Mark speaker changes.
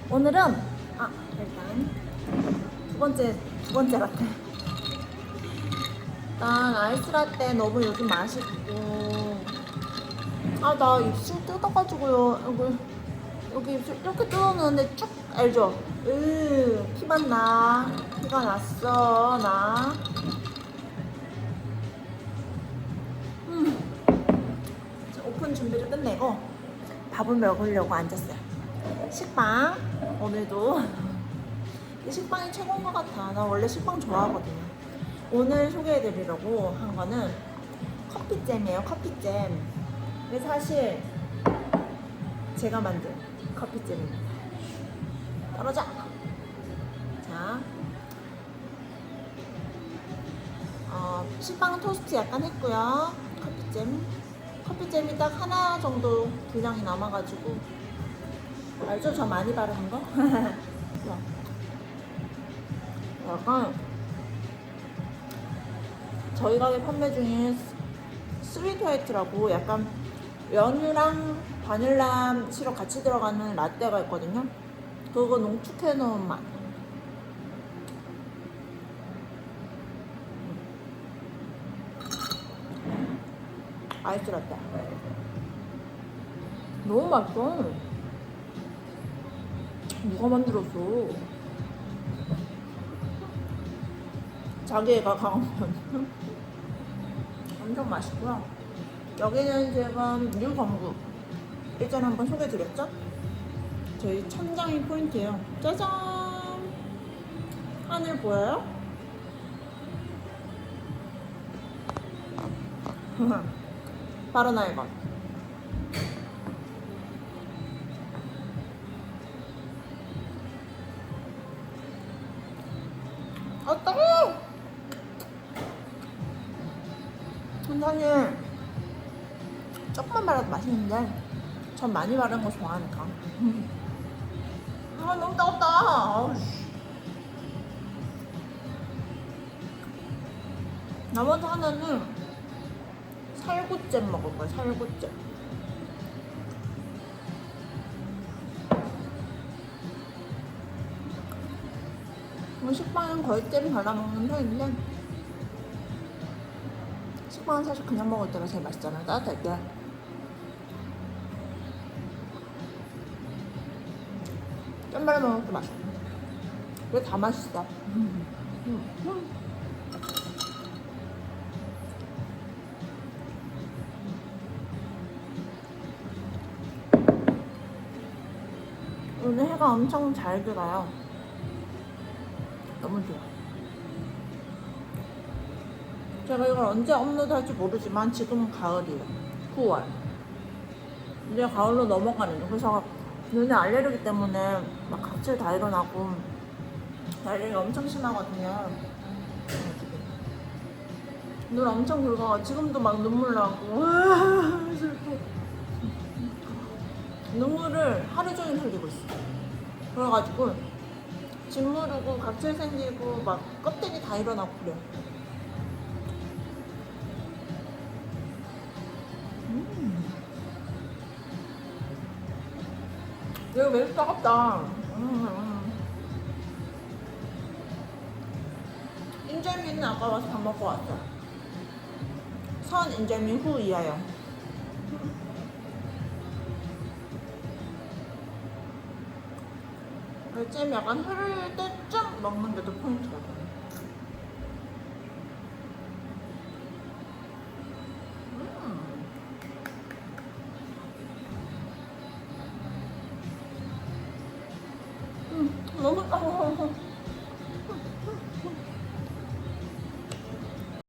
Speaker 1: 오늘은 일단 두 번째 라떼. 일단 아이스 라떼 너무 요즘 맛있고, 나 입술 뜯어가지고요. 여기 입술 이렇게 뜯었는데 쭉 알죠? 피만 나. 피가 났어 나. 오픈 준비를 끝내고 밥을 먹으려고 앉았어요. 식빵. 오늘도 이 식빵이 최고인 것 같아. 나 원래 식빵 좋아하거든요. 오늘 소개해드리려고 한 거는 커피잼이에요. 커피잼. 이게 사실 제가 만든 커피잼입니다. 떨어져. 자, 식빵 토스트 약간 했고요. 커피잼이 딱 하나 정도 분량이 남아가지고, 알죠? 저 많이 바르는 거? 약간 저희 가게 판매 중인 스위트 화이트라고 약간 연유랑 바닐라 시럽 같이 들어가는 라떼가 있거든요. 그거 농축해 놓은 맛. 아이스 라떼. 너무 맛있어. 누가 만들었어? 자기애가 강한 편. 엄청 맛있고요. 여기는 지금 유성구. 예전에 한번 소개해드렸죠? 저희 천장이 포인트예요. 짜잔! 하늘 보여요? 바로 나 이거. 어떡해! 천장에 조금만 발라도 맛있는데 전 많이 바르는 거 좋아하니까. 너무 따갑다. 나머지 하나는 살구잼 먹을 거야. 살구잼. 식빵은 거의 잼 발라 먹는 편인데, 식빵은 사실 그냥 먹을 때가 제일 맛있잖아요. 따뜻할 때. 잼 발라 먹을 때 맛있어. 그게 다 맛있어. 오늘 해가 엄청 잘 들어요. 너무 좋아. 제가 이걸 언제 업로드 할지 모르지만 지금은 가을이에요. 9월. 이제 가을로 넘어가는 중. 그래서 눈에 알레르기 때문에 막 각질 다 일어나고 알레르기 엄청 심하거든요. 눈 엄청 굵어. 지금도 막 눈물 나고. 슬퍼. 눈물을 하루 종일 흘리고 있어. 그래가지고 짓무르고 각질 생기고 막 껍데기 다 일어나고 그래. 이거 매우 따갑다. 인절미는 아까 와서 밥 먹고 왔어. 선 인절미 후 이하요. 잼 약간 흐를 때쯤 먹는 게 더 포인트거든. 너무 따가워.